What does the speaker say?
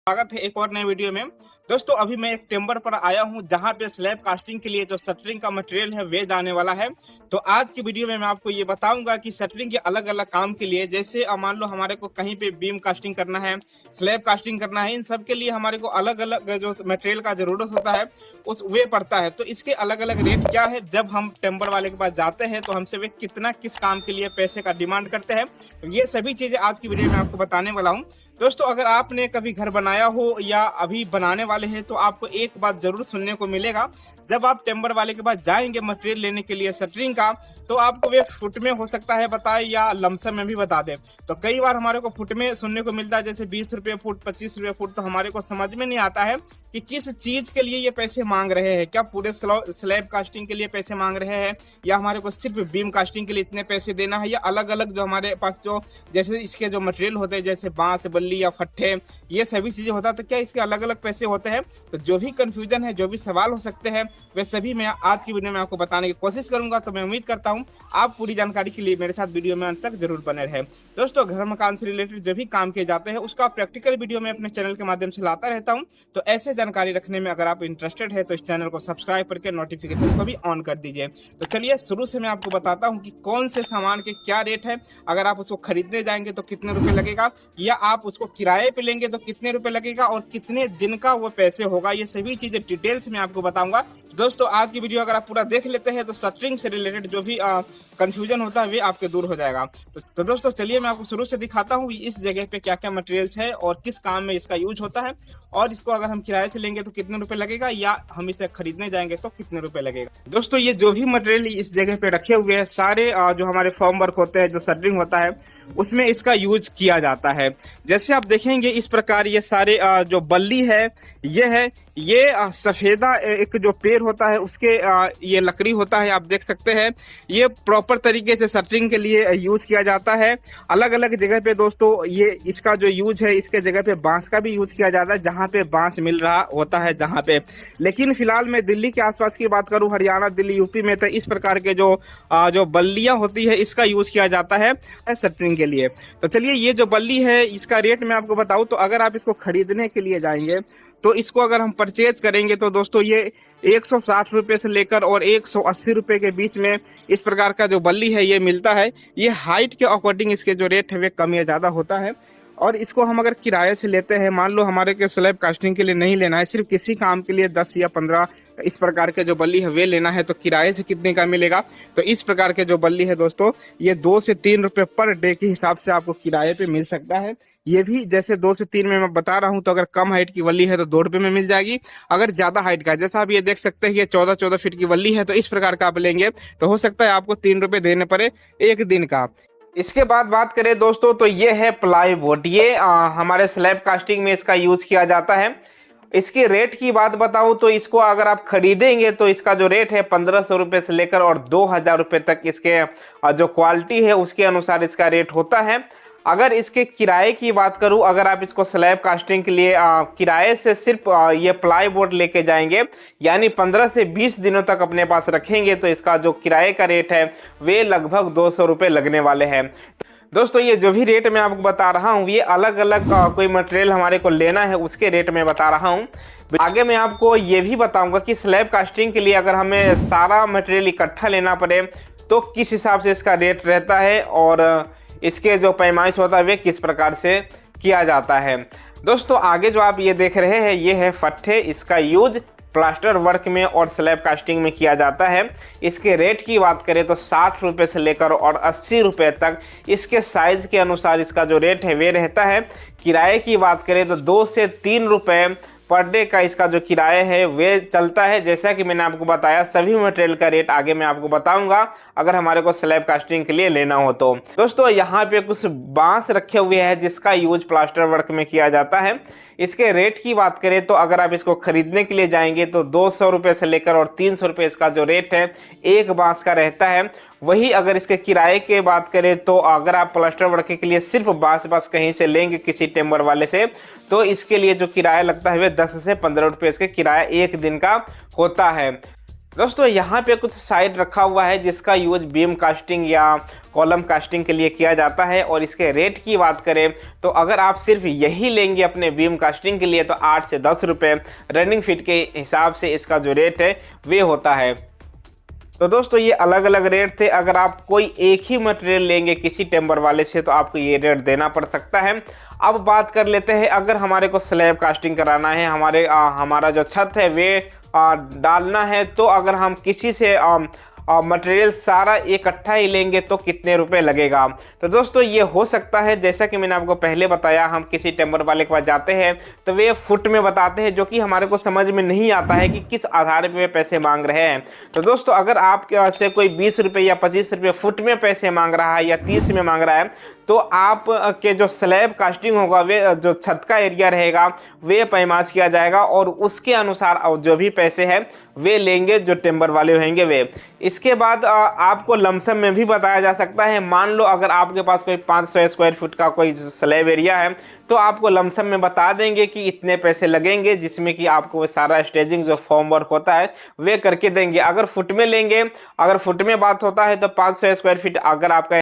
स्वागत है एक और नए वीडियो में। दोस्तों अभी मैं एक टेम्बर पर आया हूं जहां पे स्लैब कास्टिंग के लिए जो शटरिंग का मटेरियल है वे जाने वाला है। तो आज की वीडियो में मैं आपको ये बताऊंगा कि शटरिंग के अलग अलग काम के लिए, जैसे मान लो हमारे को कहीं पे बीम कास्टिंग करना है, स्लैब कास्टिंग करना है, इन सब के लिए हमारे को अलग अलग जो मटेरियल का जरूरत होता है उस वे पड़ता है। तो इसके अलग अलग रेट क्या है, जब हम टेम्बर वाले के पास जाते हैं तो हमसे वे कितना किस काम के लिए पैसे का डिमांड करते हैं, ये सभी चीजें आज की वीडियो में आपको बताने वाला हूँ। दोस्तों अगर आपने कभी घर बनाया हो या अभी बनाने वाले हैं तो आपको एक बात जरूर सुनने को मिलेगा। जब आप टेम्बर वाले के पास जाएंगे मटेरियल लेने के लिए शटरिंग का, तो आपको वे फुट में हो सकता है बताए या लमसम में भी बता दे। तो कई बार हमारे को फुट में सुनने को मिलता है, जैसे 20 रुपये फुट, 25 रुपये फुट। तो हमारे को समझ में नहीं आता है कि किस चीज के लिए ये पैसे मांग रहे हैं। क्या पूरे स्लैब कास्टिंग के लिए पैसे मांग रहे हैं, या हमारे को सिर्फ बीम कास्टिंग के लिए इतने पैसे देना है, या अलग अलग जो हमारे पास जो जैसे इसके जो मटेरियल होते हैं जैसे बांस, बल्ली या फट्ठे, ये सभी चीजें होता है, तो क्या इसके अलग अलग पैसे होते हैं। तो जो भी कंफ्यूजन है, जो भी सवाल हो सकते हैं, वे सभी मैं आज की वीडियो में आपको बताने की कोशिश करूंगा। तो मैं उम्मीद करता हूं आप पूरी जानकारी के लिए मेरे साथ वीडियो में अंत तक जरूर बने रहे। दोस्तों घर मकान से रिलेटेड जो भी काम किए जाते हैं उसका प्रैक्टिकल वीडियो मैं अपने चैनल के माध्यम से लाता रहता हूं। तो ऐसे जानकारी रखने में अगर आप इंटरेस्टेड है तो इस चैनल को सब्सक्राइब करके नोटिफिकेशन को भी ऑन कर दीजिए। तो चलिए शुरू से मैं आपको बताता हूँ कि कौन से सामान के क्या रेट है, अगर आप उसको खरीदने जाएंगे तो कितने रुपए लगेगा, या आप उसको किराए पे लेंगे तो कितने रुपए लगेगा, और कितने दिन का वो पैसे होगा। ये सभी चीजें डिटेल्स में आपको बताऊंगा। दोस्तों आज की वीडियो अगर आप पूरा देख लेते हैं तो शटरिंग से रिलेटेड जो भी कंफ्यूजन होता है वे आपके दूर हो जाएगा। तो दोस्तों चलिए मैं आपको शुरू से दिखाता हूँ इस जगह पे क्या क्या मटेरियल्स है और किस काम में इसका यूज होता है, और इसको अगर हम किराए से लेंगे तो कितने रुपए लगेगा, या हम इसे खरीदने जाएंगे तो कितने रुपए लगेगा। दोस्तों ये जो भी मटेरियल इस जगह पे रखे हुए हैं सारे जो हमारे फॉर्म वर्क होते हैं, जो शटरिंग होता है उसमें इसका यूज किया जाता है। जैसे आप देखेंगे इस प्रकार ये सारे जो बल्ली है ये सफेदा एक जो पेड़ होता है उसके ये लकड़ी होता है, आप देख सकते हैं। ये प्रॉपर तरीके से शटरिंग के लिए यूज किया जाता है। अलग अलग जगह पे दोस्तों ये इसका जो यूज है, इसके जगह पे बांस का भी यूज किया जाता है जहाँ पे बांस मिल रहा होता है जहाँ पे। लेकिन फिलहाल मैं दिल्ली के आसपास की बात करूँ, हरियाणा, दिल्ली, यूपी में, तो इस प्रकार के जो बल्लियां होती है इसका यूज किया जाता है शटरिंग के लिए। तो चलिए ये जो बल्ली है इसका रेट मैं आपको बताऊं, तो अगर आप इसको खरीदने के लिए जाएंगे तो इसको अगर हम परचेज करेंगे तो दोस्तों ये 160 रुपए से लेकर और 180 रुपए के बीच में इस प्रकार का जो बल्ली है ये मिलता है। ये हाइट के अकॉर्डिंग इसके जो रेट है वे कम या ज्यादा होता है। और इसको हम अगर किराए से लेते हैं, मान लो हमारे के स्लैब कास्टिंग के लिए नहीं लेना है, सिर्फ किसी काम के लिए 10 या 15 इस प्रकार के जो बल्ली है वे लेना है, तो किराए से कितने का मिलेगा। तो इस प्रकार के जो बल्ली है दोस्तों ये 2 से 3 रुपए पर डे के हिसाब से आपको किराए पे मिल सकता है। ये भी जैसे 2 से 3 में मैं बता रहा हूं, तो अगर कम हाइट की बल्ली है तो 2 रुपए में मिल जाएगी। अगर ज्यादा हाइट का है, जैसा आप ये देख सकते हैं ये 14-14 फीट की बल्ली है, तो इस प्रकार का आप लेंगे तो हो सकता है आपको 3 रुपए देने पड़े एक दिन का। इसके बाद बात करें दोस्तों तो ये है प्लाईवुड। ये हमारे स्लैब कास्टिंग में इसका यूज किया जाता है। इसके रेट की बात बताऊं तो इसको अगर आप खरीदेंगे तो इसका जो रेट है 1500 रुपए से लेकर और 2000 रुपए तक इसके जो क्वालिटी है उसके अनुसार इसका रेट होता है। अगर इसके किराए की बात करूं, अगर आप इसको स्लैब कास्टिंग के लिए किराए से सिर्फ ये प्लाईवुड लेके जाएंगे, यानी 15 से 20 दिनों तक अपने पास रखेंगे, तो इसका जो किराए का रेट है वे लगभग 200 रुपये लगने वाले हैं। दोस्तों ये जो भी रेट मैं आपको बता रहा हूँ ये अलग अलग कोई मटेरियल हमारे को लेना है उसके रेट में बता रहा हूँ। आगे मैं आपको ये भी बताऊंगा कि स्लैब कास्टिंग के लिए अगर हमें सारा मटेरियल इकट्ठा लेना पड़े तो किस हिसाब से इसका रेट रहता है, और इसके जो पैमाइश होता है वे किस प्रकार से किया जाता है। दोस्तों आगे जो आप ये देख रहे हैं ये है फट्ठे। इसका यूज प्लास्टर वर्क में और स्लैब कास्टिंग में किया जाता है। इसके रेट की बात करें तो 60 रुपये से लेकर और 80 रुपये तक इसके साइज के अनुसार इसका जो रेट है वे रहता है। किराए की बात करें तो 2 से 3 रुपये पर डे का इसका जो किराया है वे चलता है। जैसा कि मैंने आपको बताया सभी मटेरियल का रेट आगे मैं आपको बताऊंगा अगर हमारे को स्लैब कास्टिंग के लिए लेना हो तो। दोस्तों यहाँ पे कुछ बांस रखे हुए हैं जिसका यूज प्लास्टर वर्क में किया जाता है। इसके रेट की बात करें तो अगर आप इसको खरीदने के लिए जाएंगे तो 200 रुपये से लेकर और 300 रुपये इसका जो रेट है एक बांस का रहता है। वही अगर इसके किराए की बात करें तो अगर आप प्लास्टर वर्क के लिए सिर्फ बांस कहीं से लेंगे किसी टेम्बर वाले से, तो इसके लिए जो किराया लगता है वे 10 से 15 रुपये इसके किराया एक दिन का होता है। दोस्तों यहाँ पे कुछ साइड रखा हुआ है जिसका यूज बीम कास्टिंग या कॉलम कास्टिंग के लिए किया जाता है। और इसके रेट की बात करें तो अगर आप सिर्फ यही लेंगे अपने बीम कास्टिंग के लिए तो 8 से 10 रुपये रनिंग फीट के हिसाब से इसका जो रेट है वे होता है। तो दोस्तों ये अलग अलग रेट थे। अगर आप कोई एक ही मटेरियल लेंगे किसी टेम्बर वाले से तो आपको ये रेट देना पड़ सकता है। अब बात कर लेते हैं, अगर हमारे को स्लैब कास्टिंग कराना है, हमारा जो छत है वे डालना है, तो अगर हम किसी से मटेरियल सारा इकट्ठा ही लेंगे तो कितने रुपए लगेगा। तो दोस्तों ये हो सकता है, जैसा कि मैंने आपको पहले बताया, हम किसी टेम्बर वाले के पास जाते हैं तो वे फुट में बताते हैं, जो कि हमारे को समझ में नहीं आता है कि किस आधार पे पैसे मांग रहे हैं। तो दोस्तों अगर आप से कोई 20 रुपये या 25 रुपये फुट में पैसे मांग रहा है या 30 में मांग रहा है, तो आप के जो स्लैब कास्टिंग होगा वे जो छत का एरिया रहेगा वे पैमाश किया जाएगा और उसके अनुसार जो भी पैसे हैं वे लेंगे जो टेम्बर वाले होंगे वे। इसके बाद आपको लमसम में भी बताया जा सकता है। मान लो अगर आपके पास कोई 500 स्क्वायर फुट का कोई स्लैब एरिया है तो आपको लमसम में बता देंगे कि इतने पैसे लगेंगे, जिसमें कि आपको सारा स्टेजिंग जो फॉर्म वर्क होता है वे करके देंगे। अगर फुट में लेंगे, अगर फुट में बात होता है तो 500 स्क्वायर फीट अगर आपका